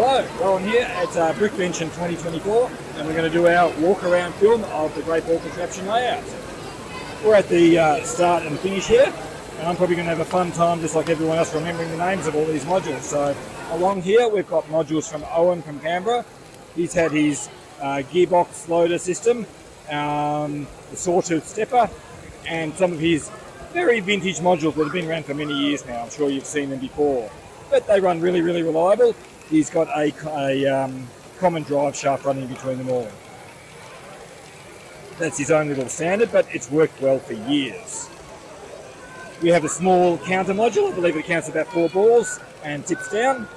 Hello, Rowan here at Brickvention 2024, and we're going to do our walk-around film of the Great Ball Contraption layout. We're at the start and finish here, and I'm probably going to have a fun time just like everyone else remembering the names of all these modules. So along here we've got modules from Owen from Canberra. He's had his gearbox loader system, the sawtooth stepper, and some of his very vintage modules that have been around for many years now. I'm sure you've seen them before, but they run really, really reliable. He's got a common drive shaft running between them all. That's his own little standard, but it's worked well for years. We have a small counter module. I believe it counts about 4 balls and tips down.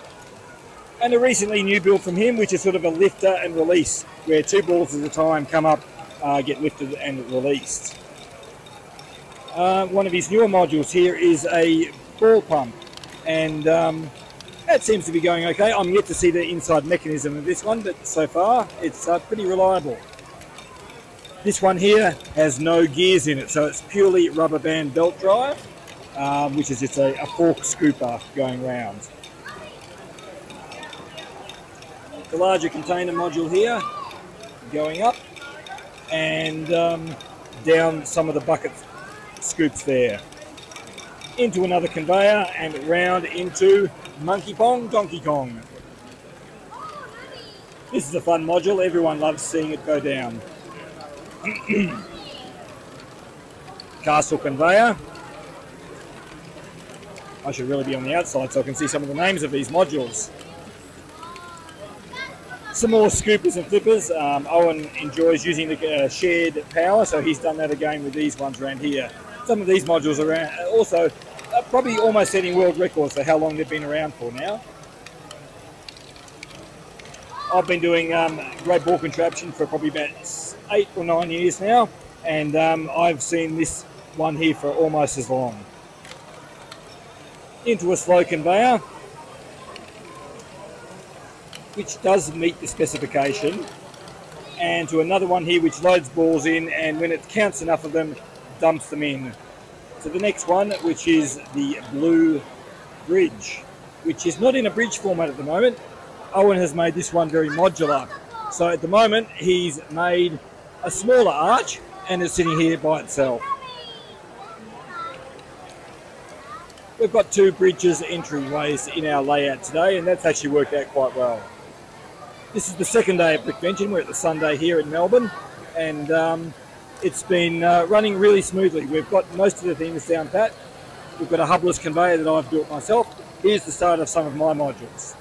And a recently new build from him, which is sort of a lifter and release, where 2 balls at a time come up, get lifted and released. One of his newer modules here is a ball pump, and that seems to be going okay. I'm yet to see the inside mechanism of this one, but so far it's pretty reliable. This one here has no gears in it, so it's purely rubber band belt drive, which is just a fork scooper going round. The larger container module here going up and down some of the bucket scoops there, into another conveyor and round into Monkey Pong, Donkey Kong. This is a fun module, everyone loves seeing it go down. Castle conveyor. I should really be on the outside so I can see some of the names of these modules. Some more scoopers and flippers. Owen enjoys using the shared power, so he's done that again with these ones around here. Some of these modules are also probably almost setting world records for how long they've been around for now. I've been doing Great Ball Contraption for probably about 8 or 9 years now, and I've seen this one here for almost as long. Into a slow conveyor, which does meet the specification, and to another one here which loads balls in, and when it counts enough of them, dumps them in. So the next one, which is the blue bridge, which is not in a bridge format at the moment. Owen has made this one very modular. So at the moment he's made a smaller arch and it's sitting here by itself. We've got 2 bridges entryways in our layout today, and that's actually worked out quite well. This is the second day of Brickvention. We're at the Sunday here in Melbourne, and it's been running really smoothly. We've got most of the things down pat. We've got a hubless conveyor that I've built myself. Here's the start of some of my modules.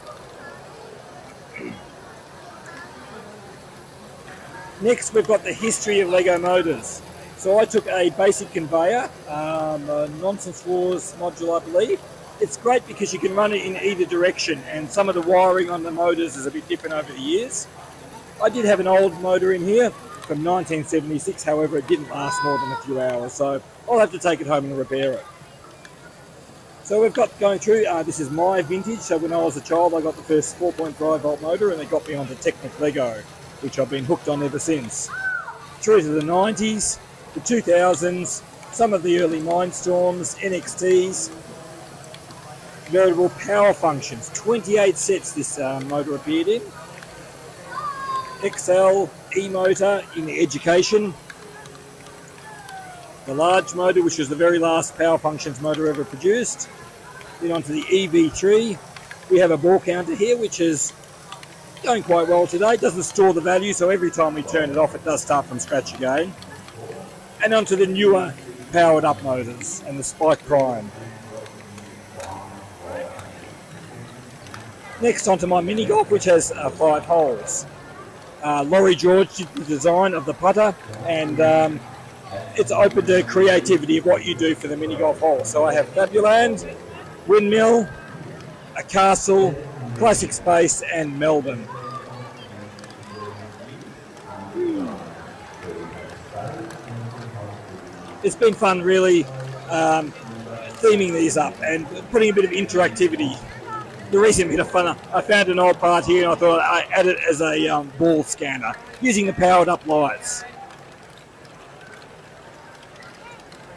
Next, we've got the history of Lego motors. So I took a basic conveyor, a Nonsense Wars module I believe. It's great because you can run it in either direction, and some of the wiring on the motors is a bit different over the years. I did have an old motor in here from 1976, however it didn't last more than a few hours, so I'll have to take it home and repair it. So we've got going through, this is my vintage, so when I was a child I got the first 4.5 volt motor and it got me onto Technic Lego, which I've been hooked on ever since. Through to the 90s, the 2000s, some of the early Mindstorms, NXTs, veritable power functions, 28 sets this motor appeared in. XL E-motor in the education, the large motor, which was the very last power functions motor ever produced. Then onto the EV3. We have a ball counter here, which is going quite well today. It doesn't store the value, so every time we turn it off it does start from scratch again. And onto the newer powered up motors and the Spike Prime. Next onto my mini golf, which has 5 holes. Laurie George did the design of the putter, and it's open to creativity of what you do for the mini golf hole. So I have Fabuland, Windmill, a Castle, Classic Space and Melbourne. It's been fun really theming these up and putting a bit of interactivity. The recent bit of fun, I found an old part here and I thought I'd add it as a ball scanner using the powered up lights.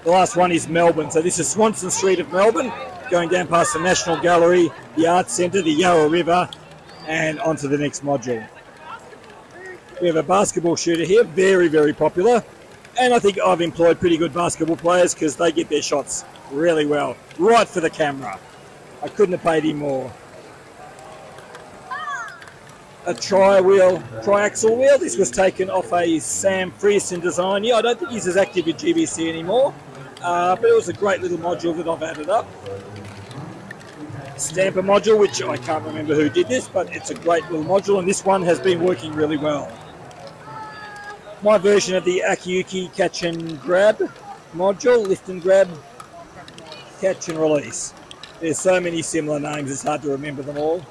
The last one is Melbourne. So this is Swanston Street of Melbourne, going down past the National Gallery, the Arts Centre, the Yarra River, and onto the next module. We have a basketball shooter here, very, very popular. And I think I've employed pretty good basketball players because they get their shots really well, right for the camera. I couldn't have paid him more. A triaxle wheel. This was taken off a Sam Frierson design here. I don't think he's as active in GBC anymore, but it was a great little module that I've added up. Stamper module, which I can't remember who did this, but it's a great little module, and this one has been working really well. My version of the Akiyuki catch and grab module, lift and grab, catch and release. There's so many similar names, it's hard to remember them all.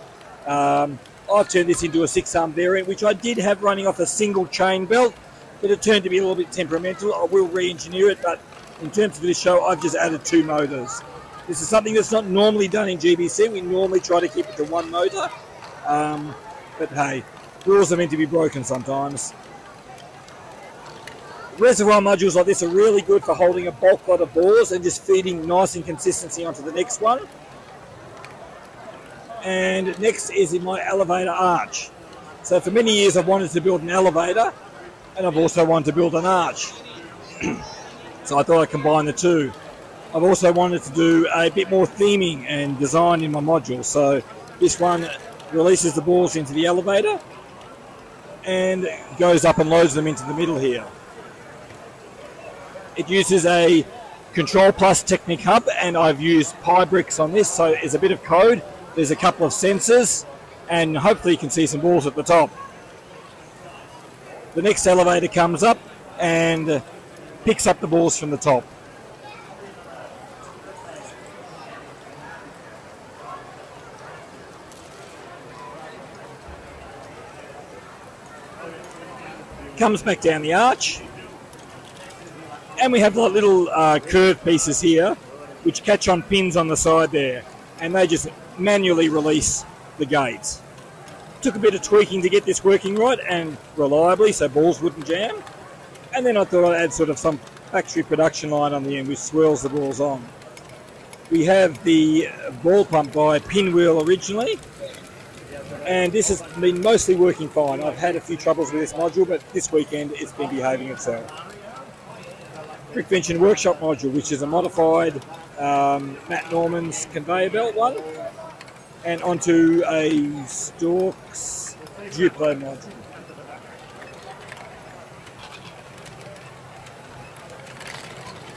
I've turned this into a 6-arm variant, which I did have running off a single chain belt, but it turned to be a little bit temperamental. I will re-engineer it, but in terms of this show, I've just added 2 motors. This is something that's not normally done in GBC. We normally try to keep it to 1 motor, but hey, rules are meant to be broken sometimes. Reservoir modules like this are really good for holding a bulk lot of balls and just feeding nice and consistency onto the next one. And next is in my elevator arch. So for many years I've wanted to build an elevator, and I've also wanted to build an arch. So I thought I'd combine the two. I've also wanted to do a bit more theming and design in my module. So this one releases the balls into the elevator and goes up and loads them into the middle here. It uses a Control Plus Technic hub, and I've used Pi bricks on this, so there's a bit of code. There's a couple of sensors, and hopefully you can see some balls at the top. The next elevator comes up and picks up the balls from the top. Comes back down the arch. And we have like little curved pieces here, which catch on pins on the side there, and they just manually release the gates. Took a bit of tweaking to get this working right and reliably, so balls wouldn't jam. And then I thought I'd add sort of some factory production line on the end, which swirls the balls on. We have the ball pump by Pinwheel originally, and this has been mostly working fine. I've had a few troubles with this module, but this weekend it's been behaving itself. Brickvention workshop module, which is a modified Matt Norman's conveyor belt one, and onto a Storks Duplo module.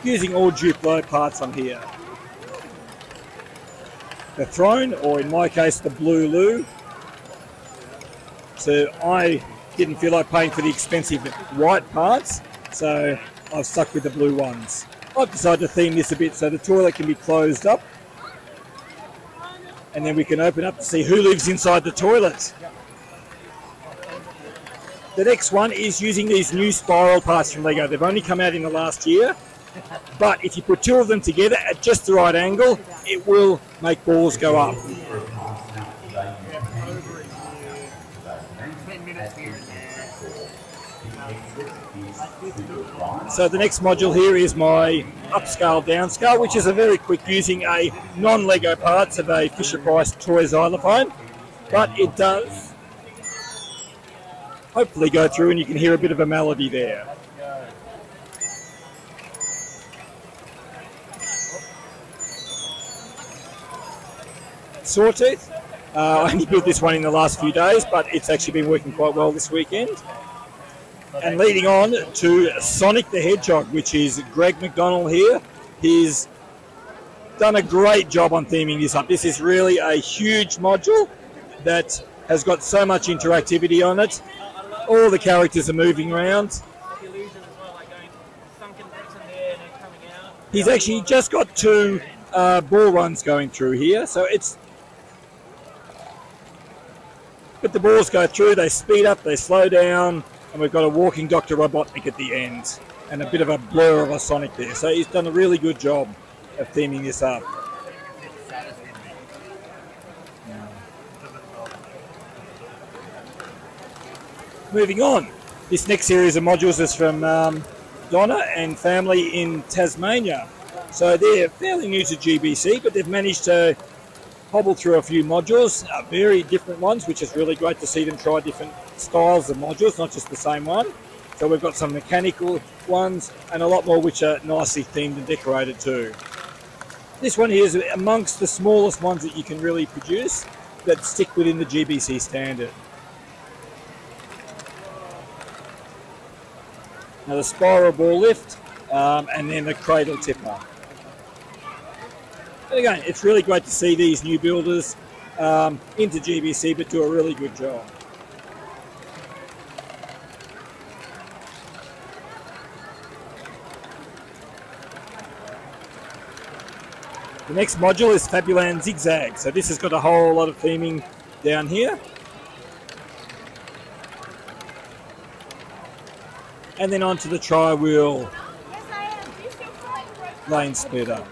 Using all Duplo parts on here. The throne, or in my case the blue loo. So I didn't feel like paying for the expensive white parts, so I've stuck with the blue ones. I've decided to theme this a bit so the toilet can be closed up, and then we can open up to see who lives inside the toilet. The next one is using these new spiral parts from Lego. They've only come out in the last year, but if you put 2 of them together at just the right angle, it will make balls go up. So the next module here is my upscale downscale, which is a very quick using a non-Lego parts of a Fisher-Price toy xylophone, but it does hopefully go through and you can hear a bit of a melody there. Sawtooth. I only built this one in the last few days, but it's actually been working quite well this weekend. And leading on to Sonic the Hedgehog, which is Greg McDonald here. He's done a great job on theming this up. This is really a huge module that has got so much interactivity on it. All the characters are moving around. He's actually just got 2 ball runs going through here, so it's... But the balls go through, they speed up, they slow down, and we've got a walking Dr. Robotnik at the end, and a bit of a blur of a Sonic there. So he's done a really good job of theming this up. Moving on, this next series of modules is from Donna and family in Tasmania. So they're fairly new to GBC, but they've managed to hobbled through a few modules, very different ones, which is really great to see them try different styles of modules, not just the same one. So we've got some mechanical ones and a lot more which are nicely themed and decorated too. This one here is amongst the smallest ones that you can really produce that stick within the GBC standard. Now the spiral ball lift and then the cradle tipper. And again, it's really great to see these new builders into GBC but do a really good job. The next module is Fabuland Zigzag. So this has got a whole lot of theming down here. And then onto the tri-wheel lane splitter.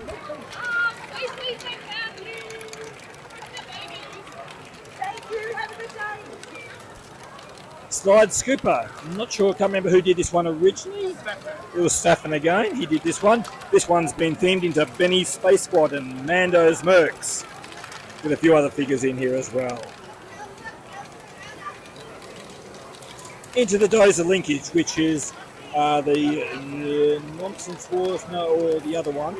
Slide scooper. I'm not sure, I can't remember who did this one originally. It was Staffen again, he did this one. This one's been themed into Benny's Space Squad and Mando's Mercs, with a few other figures in here as well. Into the dozer linkage, which is the Nonsense Wars, or the other one.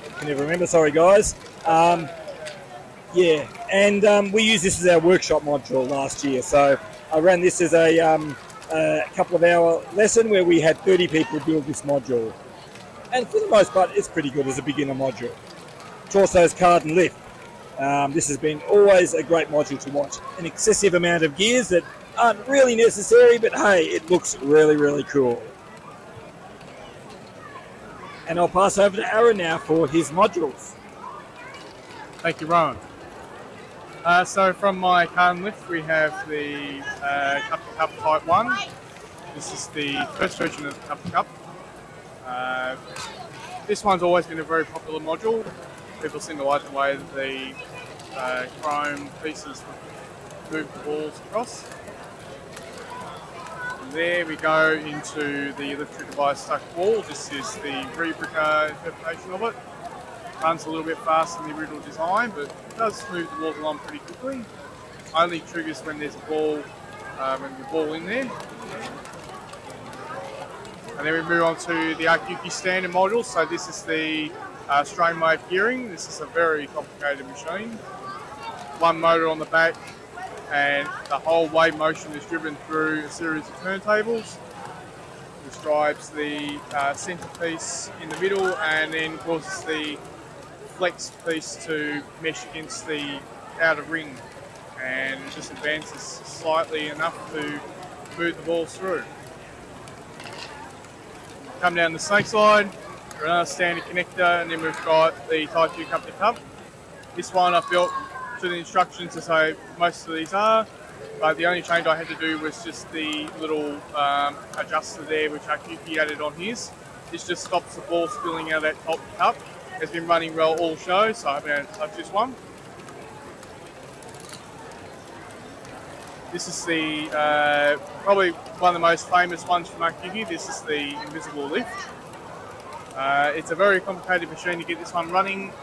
I can never remember, sorry guys. Yeah, and we used this as our workshop module last year, so I ran this as a couple of hour lesson where we had 30 people build this module. And for the most part, it's pretty good as a beginner module. Torso's card and lift. This has been always a great module to watch. An excessive amount of gears that aren't really necessary, but hey, it looks really, really cool. And I'll pass over to Aaron now for his modules. Thank you, Rowan. So from my card and lift, we have the Cup to Cup Type 1. This is the first version of the Cup to Cup. This one's always been a very popular module. People seem to like the way that the chrome pieces move the balls across. From there we go into the electric device stuck wall. This is the Rebricker interpretation of it. Runs a little bit faster than the original design, but it does move the walls along pretty quickly. Only triggers when there's a ball, when the ball in there. And then we move on to the Arcuki standard module. So this is the strain wave gearing. This is a very complicated machine. One motor on the back, and the whole wave motion is driven through a series of turntables. This drives the centerpiece in the middle, and then causes the flex piece to mesh against the outer ring, and it just advances slightly enough to move the balls through. Come down the snake slide, another standard connector, and then we've got the Type 2 Cup to Cup. This one I've built to the instructions as I most of these are, but the only change I had to do was just the little adjuster there, which Arcuki added on his. This just stops the ball spilling out of that top cup. It's been running well all show, so I haven't had to touch this one. This is the probably one of the most famous ones from Arcuki. This is the invisible lift. It's a very complicated machine to get this one running.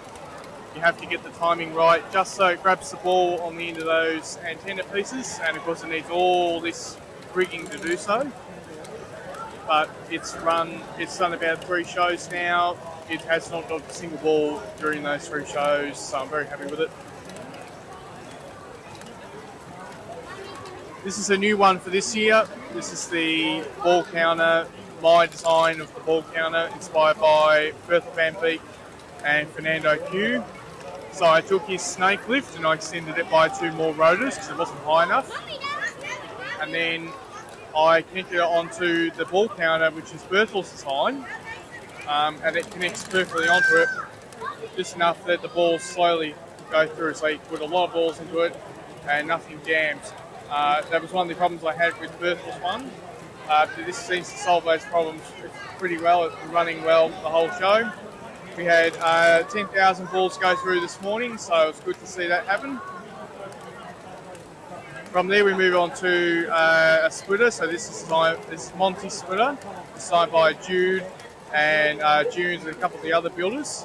You have to get the timing right, just so it grabs the ball on the end of those antenna pieces, and of course it needs all this rigging to do so. But it's done about 3 shows now. It has not dropped a single ball during those 3 shows, so I'm very happy with it. This is a new one for this year. This is the ball counter, my design of the ball counter, inspired by Berthel Van Beek and Fernando Q. So I took his snake lift and I extended it by 2 more rotors because it wasn't high enough. And then I connected it onto the ball counter, which is Berthel's design, and it connects perfectly onto it, just enough that the balls slowly go through. So you put a lot of balls into it and nothing jams. That was one of the problems I had with Berthel's one. This seems to solve those problems pretty well. It's been running well the whole show. We had 10,000 balls go through this morning, so it was good to see that happen. From there we move on to a splitter. So this is Monty splitter, designed by Jude and Junes and a couple of the other builders.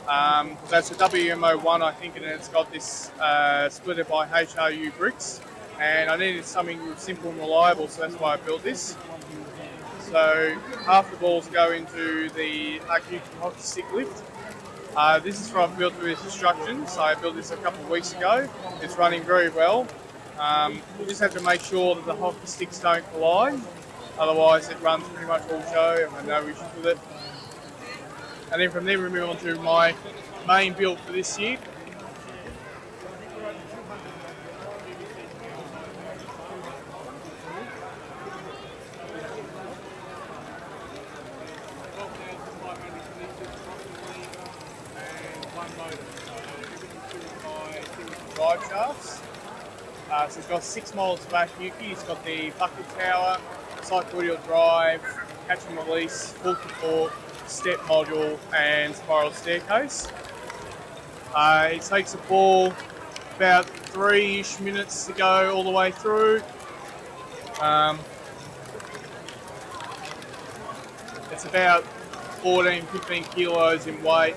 That's a WMO1, I think, and it's got this splitter by HRU bricks. And I needed something simple and reliable, so that's why I built this. So half the balls go into the acute hockey stick lift. This is what I've built with instructions. I built this a couple of weeks ago. It's running very well. You just have to make sure that the hockey sticks don't collide. Otherwise, it runs pretty much all show and I have no issues with it. And then from there, we move on to my main build for this year. Drive shafts. So it's got 6 models of Yuki. It's got the bucket tower, cycle drive, catch and release, full support, step module, and spiral staircase. It takes a ball about 3-ish minutes to go all the way through. It's about 14-15 kilos in weight,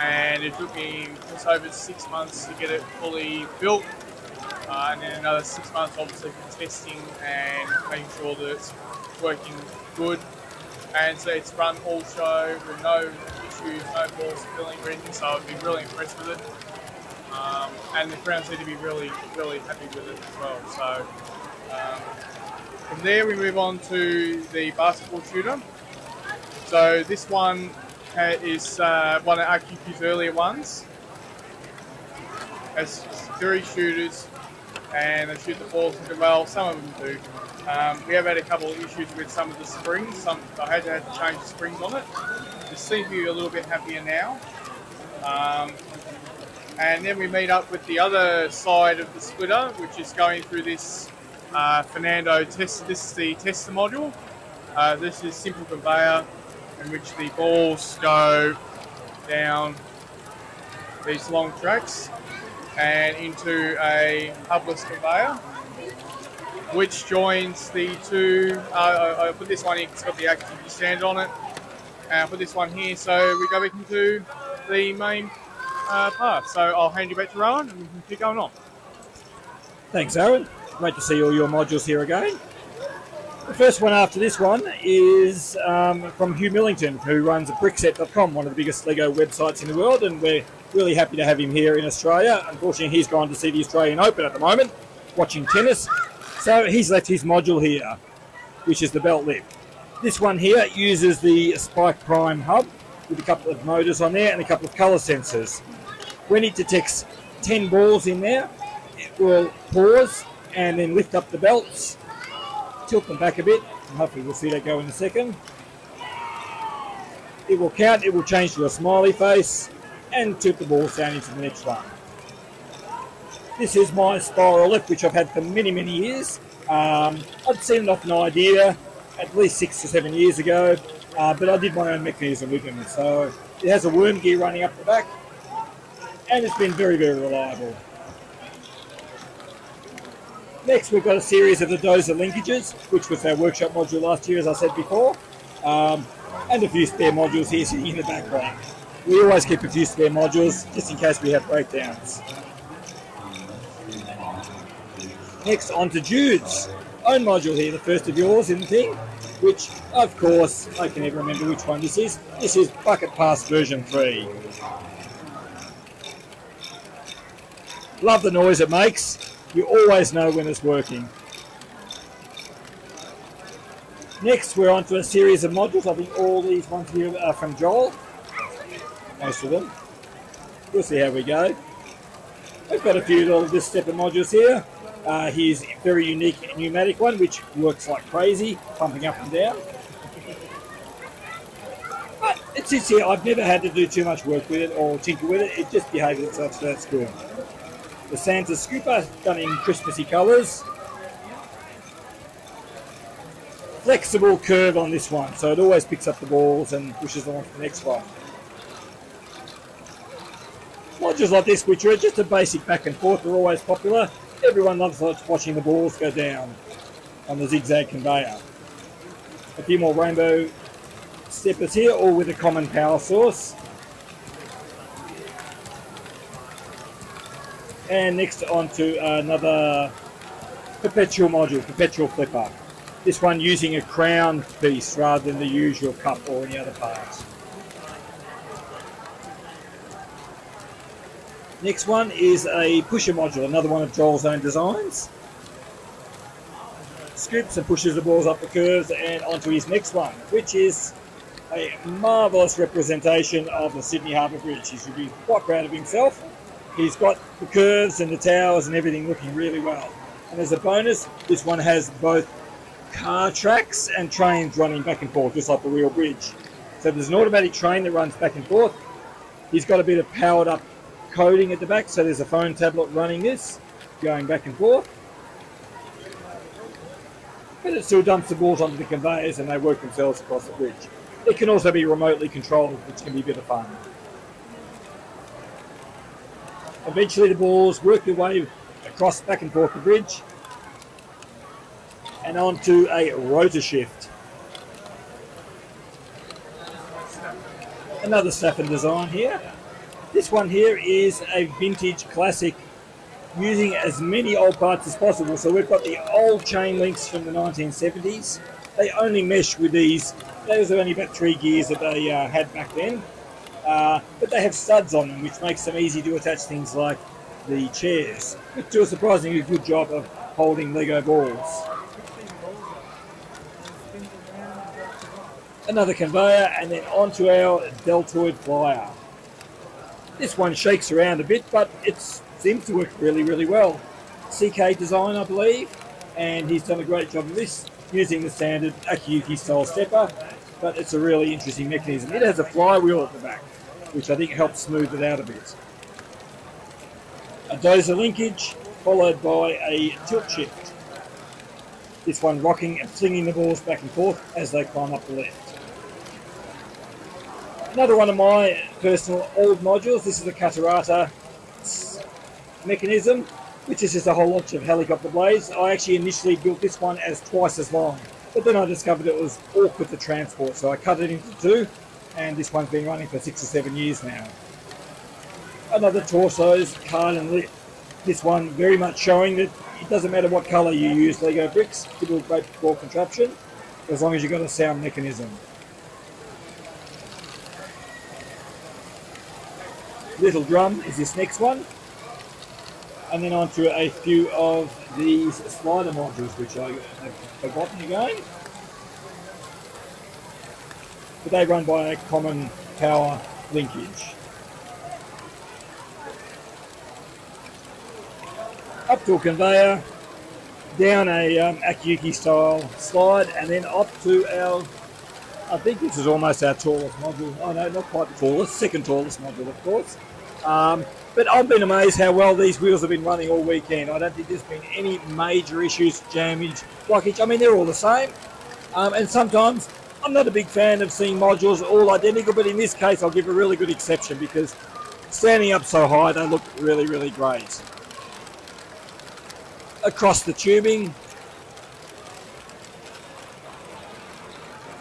and it took me just over 6 months to get it fully built, and then another 6 months obviously for testing and making sure that it's working good. And so it's run all show with no issues, no balls spilling or anything, so I've been really impressed with it. And the crowd seem to be really, really happy with it as well. So from there we move on to the basketball shooter. So this one is one of RQQ's earlier ones. Has 3 shooters and they shoot the balls really well. Some of them do. We have had a couple of issues with some of the springs. I had to change the springs on it. It seems to be a little bit happier now. And then we meet up with the other side of the splitter, which is going through this Fernando test. This is the tester module. This is simple conveyor in which the balls go down these long tracks and into a hubless conveyor, which joins the 2. I put this one in, it's got the activity stand on it. And I put this one here, so we go back into the main part. So I'll hand you back to Rowan and we can keep going on. Thanks, Aaron. Great to see all your modules here again. The first one after this one is from Hugh Millington, who runs brickset.com, one of the biggest Lego websites in the world, and we're really happy to have him here in Australia. Unfortunately, he's gone to see the Australian Open at the moment, watching tennis. So he's left his module here, which is the belt lift. This one here uses the Spike Prime hub with a couple of motors on there and a couple of colour sensors. When it detects 10 balls in there, it will pause and then lift up the belts, tilt them back a bit, and hopefully we'll see that go in a second. It will count, it will change to a smiley face, and tilt the balls down into the next one. This is my spiral lift, which I've had for many, many years. I'd seen it off an idea at least 6 to 7 years ago, but I did my own mechanism with them. So it has a worm gear running up the back, and it's been very, very reliable. Next, we've got a series of the dozer linkages, which was our workshop module last year, as I said before, and a few spare modules here sitting in the background. We always keep a few spare modules, just in case we have breakdowns. Next, on to Jude's own module here, the first of yours in the thing, which, of course, I can never remember which one this is. This is Bucket Pass version 3. Love the noise it makes. You always know when it's working. Next, we're on to a series of modules. I think all these ones here are from Joel. Most of them. We'll see how we go. We've got a few of this step of modules here. Here's a very unique pneumatic one, which works like crazy, pumping up and down. But it sits here. I've never had to do too much work with it or tinker with it. It just behaves itself, so that's good. The Santa Scooper, done in Christmassy colours. Flexible curve on this one, so it always picks up the balls and pushes them on to the next one. Modules like this, which are just a basic back and forth, are always popular. Everyone loves watching the balls go down on the zigzag conveyor. A few more rainbow steppers here, all with a common power source. And next onto another perpetual module, perpetual flipper. This one using a crown piece rather than the usual cup or any other part. Next one is a pusher module, another one of Joel's own designs. Scoops and pushes the balls up the curves and onto his next one, which is a marvellous representation of the Sydney Harbour Bridge. He should be quite proud of himself. He's got the curves and the towers and everything looking really well. And as a bonus, this one has both car tracks and trains running back and forth, just like the real bridge. So there's an automatic train that runs back and forth. He's got a bit of powered up coding at the back, so there's a phone tablet running this, going back and forth. But it still dumps the balls onto the conveyors and they work themselves across the bridge. It can also be remotely controlled, which can be a bit of fun. Eventually the balls work their way across back and forth the bridge and onto a rotor shift. Another Stafford design here. This one here is a vintage classic using as many old parts as possible. So we've got the old chain links from the 1970s. They only mesh with these. Those are only about 3 gears that they had back then. But they have studs on them, which makes them easy to attach things like the chairs, which do a surprisingly good job of holding Lego balls. Another conveyor, and then onto our deltoid flyer. This one shakes around a bit, but it seems to work really, really well. CK design, I believe, and he's done a great job of this, using the standard Akiyuki style stepper, but it's a really interesting mechanism. It has a flywheel at the back, which I think helps smooth it out a bit. A dozer linkage, followed by a tilt shift. This one rocking and flinging the balls back and forth as they climb up the lift. Another one of my personal old modules. This is the Catarata mechanism, which is just a whole lot of helicopter blades. I actually initially built this one as twice as long, but then I discovered it was awkward to transport, so I cut it into 2, and this one's been running for 6 or 7 years now. Another torsos, card and lift. This one very much showing that it doesn't matter what colour you use Lego bricks to build great ball contraption, as long as you've got a sound mechanism. Little drum is this next one, and then onto a few of these slider modules, which I have forgotten again, but they run by a common power linkage. Up to a conveyor, down a Akiyuki style slide, and then up to our, I think this is almost our tallest module. Oh no, not quite the tallest, second tallest module of course. But I've been amazed how well these wheels have been running all weekend. I don't think there's been any major issues, jammage, blockage. I mean, they're all the same. And sometimes I'm not a big fan of seeing modules all identical, but in this case I'll give a really good exception because standing up so high they look really, really great. Across the tubing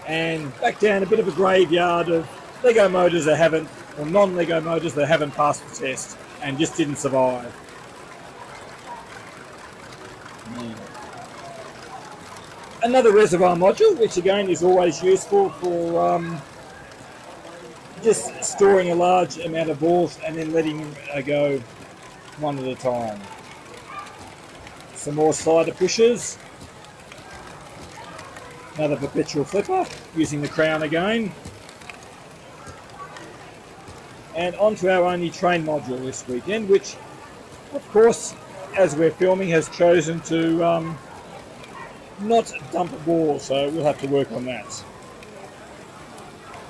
and back down, a bit of a graveyard of Lego motors that haven't, or non-Lego motors that haven't passed the test and just didn't survive. Another reservoir module, which again is always useful for just storing a large amount of balls and then letting them go one at a time. Some more slider pushers. Another perpetual flipper using the crown again. And onto our only train module this weekend, which of course, as we're filming, has chosen to not dump a ball, so we'll have to work on that.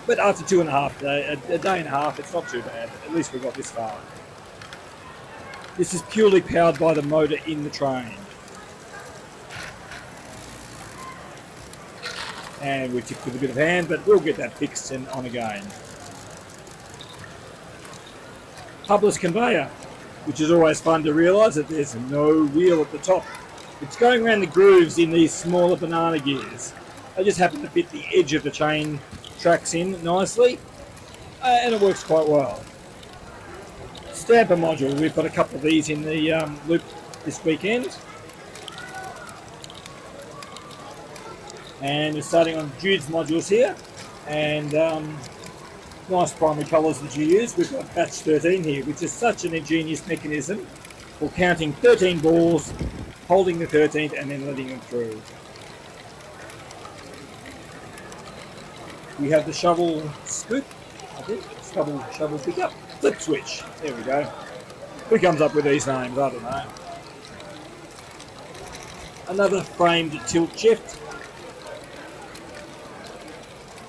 But after a day and a half, it's not too bad. At least we got this far. This is purely powered by the motor in the train. And we tipped with a bit of hand, but we'll get that fixed and on again. Hubless conveyor, which is always fun to realise that there's no wheel at the top. It's going around the grooves in these smaller banana gears. They just happen to fit the edge of the chain tracks in nicely, and it works quite well. Stamper module, we've got a couple of these in the loop this weekend. And we're starting on Jude's modules here. And nice primary colours that you use. We've got batch 13 here, which is such an ingenious mechanism for counting 13 balls, holding the 13th and then letting them through. We have the shovel scoop, I think, shovel pickup, flip switch, there we go. Who comes up with these names? I don't know. Another framed tilt shift.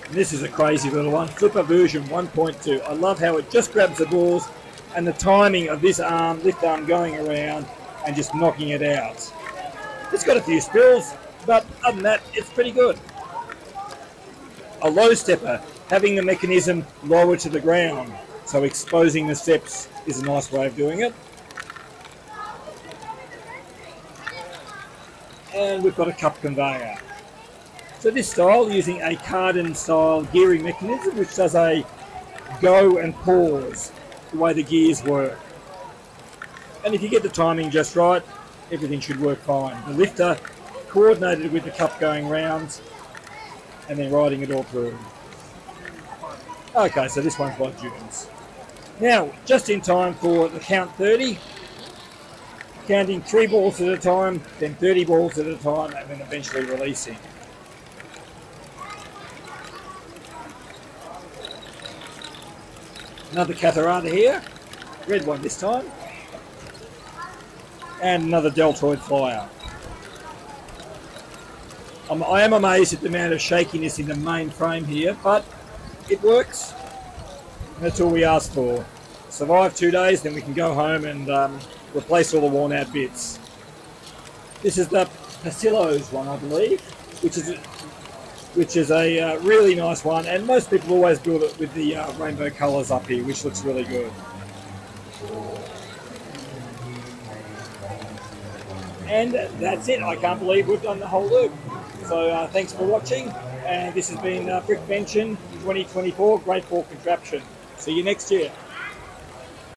And this is a crazy little one, Flipper version 1.2. I love how it just grabs the balls and the timing of this arm, lift arm going around and just knocking it out. It's got a few spills, but other than that, it's pretty good. A low stepper, having the mechanism lower to the ground, so exposing the steps is a nice way of doing it. And we've got a cup conveyor. So this style, using a cardan style gearing mechanism, which does a go and pause, the way the gears work. And if you get the timing just right, everything should work fine. The lifter coordinated with the cup going round and then riding it all through. Okay, so this one's by June's. Now, just in time for the count 30, counting 3 balls at a time, then 30 balls at a time, and then eventually releasing. Another Catarata here, red one this time, and another deltoid flyer. I am amazed at the amount of shakiness in the main frame here, but it works. That's all we asked for. Survive 2 days, then we can go home and replace all the worn out bits. This is the Pasillos one, I believe, which is a really nice one, and most people always build it with the rainbow colours up here, which looks really good. And that's it. I can't believe we've done the whole loop. So thanks for watching, and this has been Brickvention 2024 Great Ball Contraption. See you next year.